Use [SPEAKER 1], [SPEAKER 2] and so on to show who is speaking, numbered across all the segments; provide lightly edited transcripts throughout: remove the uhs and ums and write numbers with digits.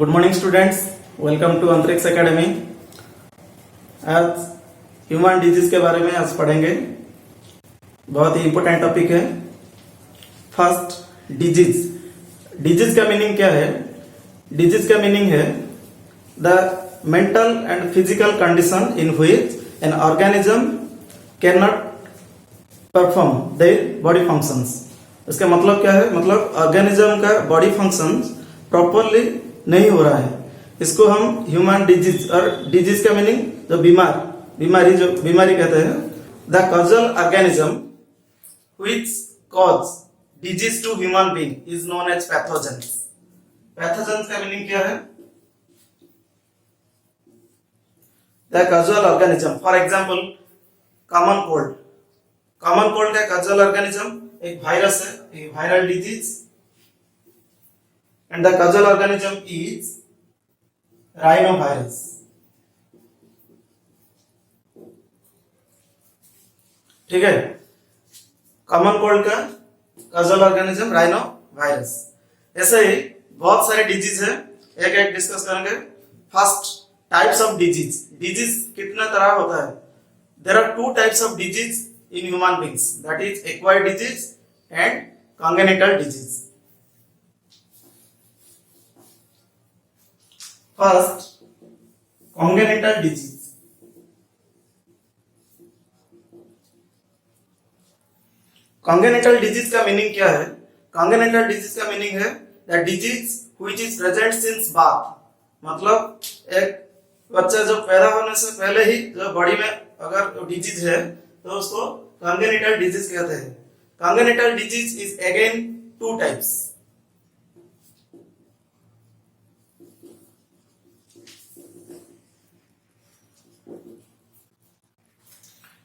[SPEAKER 1] Good morning students, welcome to Antariksh Academy. आज human disease के बारे में आज पढ़ेंगे। बहुत ही इंपॉर्टेंट टॉपिक है। First, disease. डिजीज का मीनिंग क्या है? डिजीज का मीनिंग है the mental and physical condition in which an organism can not perform their body functions. इसका मतलब क्या है? मतलब ऑर्गेनिज्म का बॉडी फंक्शन प्रॉपरली नहीं हो रहा है, इसको हम ह्यूमन डिजीज, और डिजीज का मीनिंग जो बीमारी कहते हैं। The causal organism which cause disease to human being is known as pathogens. Pathogens का मीनिंग क्या है? The causal organism, for example common cold. Common cold का कॉजल ऑर्गेनिज्म एक वायरस है, एक viral disease, and the causal organism is rhinovirus। ठीक है, common cold का causal organism राइनो वायरस। ऐसे ही बहुत सारे डिजीज है, एक एक डिस्कस करेंगे। First, types of disease. Disease कितने तरह होता है? There are two types of disease in human beings, that is acquired disease and congenital disease. First, congenital disease। congenital disease का मीनिंग क्या है? congenital disease का मीनिंग है the disease which is present since birth। मतलब एक बच्चा जो पैदा होने से पहले ही जो बॉडी में अगर डिजीज है तो उसको congenital disease कहते हैं। congenital disease is again two types।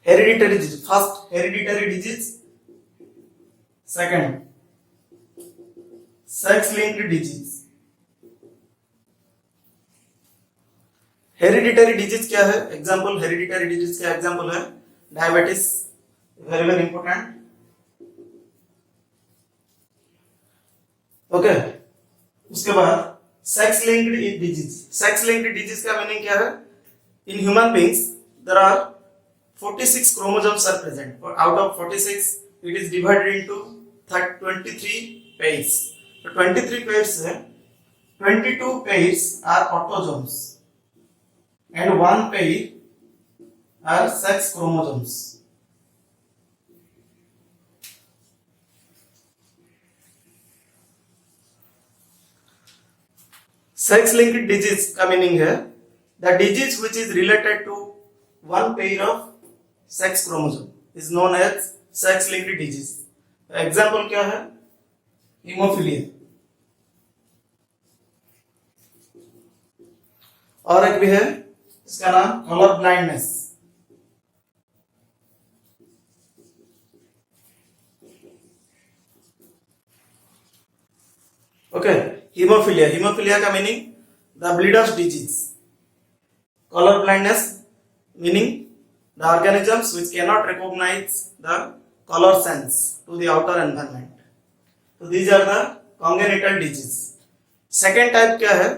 [SPEAKER 1] Hereditary disease. First, hereditary disease. Second, sex linked disease. Hereditary disease क्या है? एग्जांपल, हेरिडिटरी डिजीज का एग्जांपल है diabetes, very very important. Okay, उसके बाद sex linked disease. Sex linked disease का meaning क्या है? In human beings there are 46 chromosomes are present, or out of 46 it is divided into 23 pairs। तो 23 pairs है, 22 pairs are autosomes and 1 pair are sex chromosomes। sex linked disease का meaning है the disease which is related to one pair of sex chromosome is known as sex linked disease. Example क्या है? Haemophilia. और एक भी है, इसका नाम colour blindness. Okay, haemophilia. Haemophilia का meaning the bleeders disease. Colour blindness meaning the organisms which cannot recognize the color sense to the outer environment। So these are the congenital disease। Second type क्या है?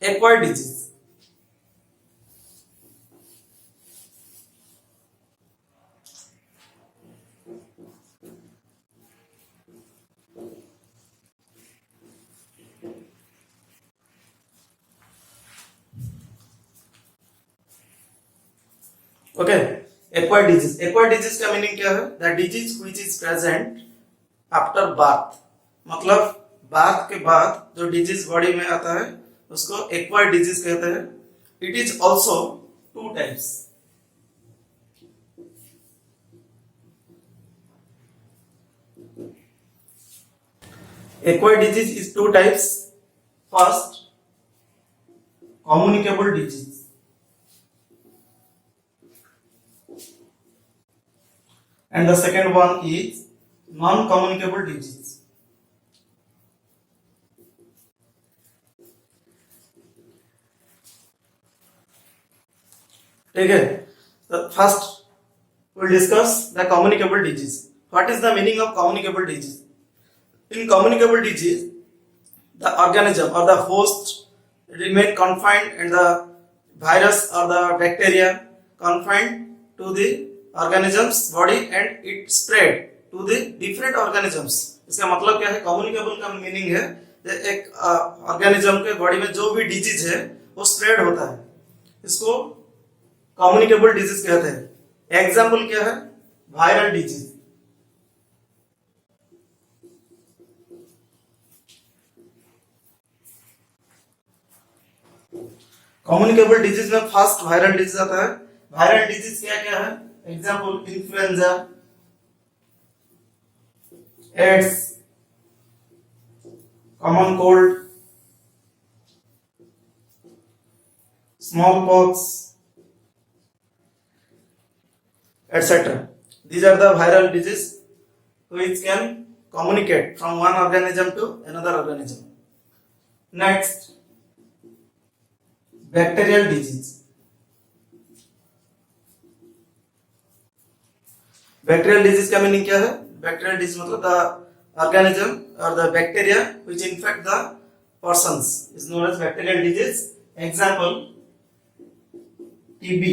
[SPEAKER 1] acquired disease। Okay, acquired disease. Acquired disease का meaning क्या है? The disease which is present after birth. मतलब birth के बाद जो disease body में आता है उसको एक्वायर्ड डिजीज कहते हैं। It is also two types. Acquired disease is two types. First, communicable disease, and the second one is non-communicable disease। ठीक है, तो first we'll discuss the communicable disease। what is the meaning of communicable disease? In communicable disease, the organism or the host remain confined and the virus or the bacteria confined to the organism's body and it spread to the different organisms. इसका मतलब क्या है? Communicable का meaning है एक organism के body में जो भी डिजीज है वो स्प्रेड होता है, इसको कम्युनिकेबल डिजीज कहते हैं। एग्जाम्पल क्या है? Viral disease. कम्युनिकेबल डिजीज में फर्स्ट वायरल डिजीज आता है। वायरल डिजीज क्या क्या है? Example influenza, AIDS, common cold, smallpox, etc. These are the viral disease which can communicate from one organism to another organism. Next, bacterial disease. Bacterial disease का meaning क्या है? Bacterial disease मतलब the organism or the bacteria which infect the persons is known as bacterial disease. Example, TB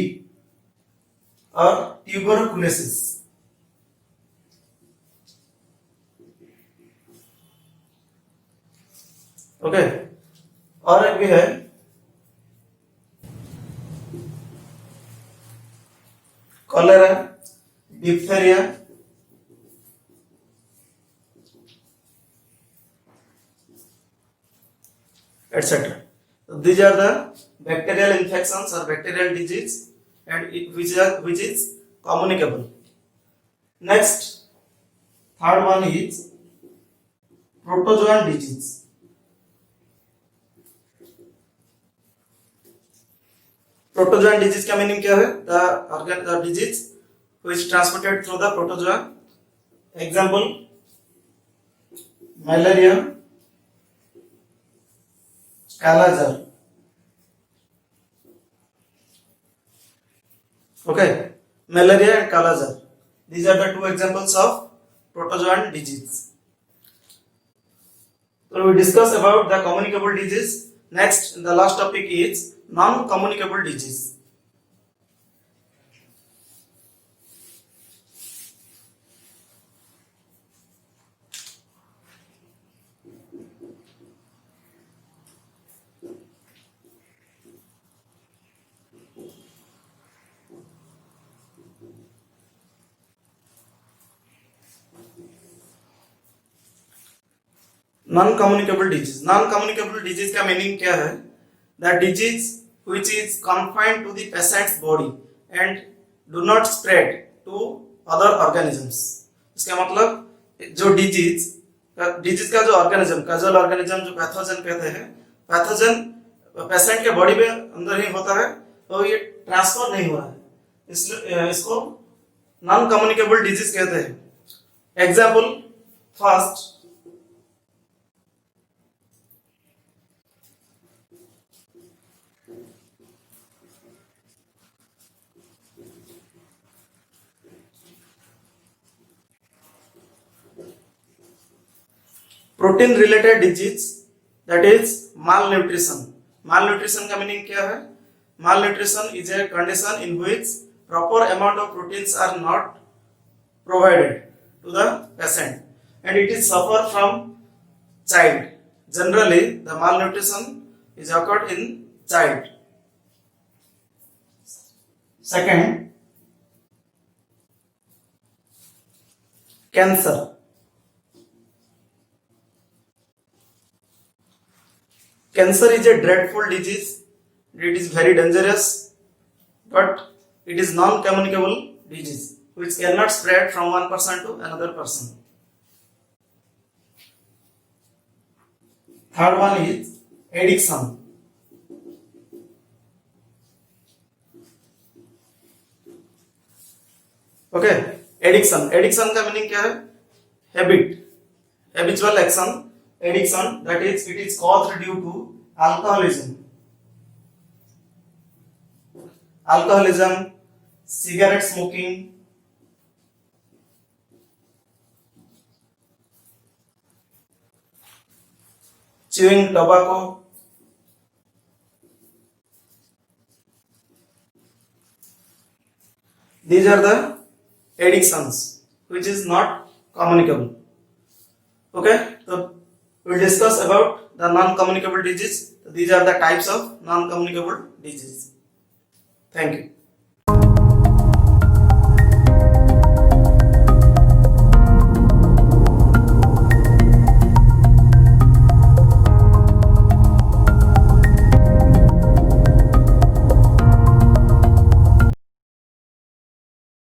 [SPEAKER 1] or tuberculosis. Okay, और एक भी है cholera, diphtheria, etc. So these are the bacterial infections or bacterial disease and which is communicable. Next, third one is protozoan disease. Protozoan disease का meaning क्या है? The disease which transmitted through the protozoa. Example, malaria, Kala-Azar. Okay, malaria and Kala-Azar. These are the two examples of protozoan disease. So we discuss about the communicable disease. Next, the last topic is non-communicable disease. Non communicable disease. Non communicable disease का meaning क्या है? The disease which is confined to the patient's body and do not spread to other organisms. इसका मतलब जो डिजीज का जो organism, casual organism जो पैथोजन कहते हैं, पैथोजन पेशेंट के बॉडी में अंदर ही होता है तो ये ट्रांसफर नहीं हो रहा है, इसलिए इसको नॉन कम्युनिकेबल डिजीज कहते हैं। Example, first protein related disease, that is malnutrition. Malnutrition का मीनिंग क्या है? Malnutrition is a condition in which proper amount of proteins are not provided to the patient and it is suffer from child. Generally, the malnutrition is occurred in child. Second, cancer. Cancer is a dreadful disease. It is very dangerous, but it is non-communicable disease which cannot spread from one person to another person. Third one is addiction. Okay, addiction. Addiction का meaning क्या है? Habit, habitual action. Addiction, that is, it is caused due to alcoholism. Alcoholism, cigarette smoking, chewing tobacco, these are the addictions which is not communicable. Okay, so we'll discuss about the non-communicable disease. These are the types of non-communicable disease. Thank you.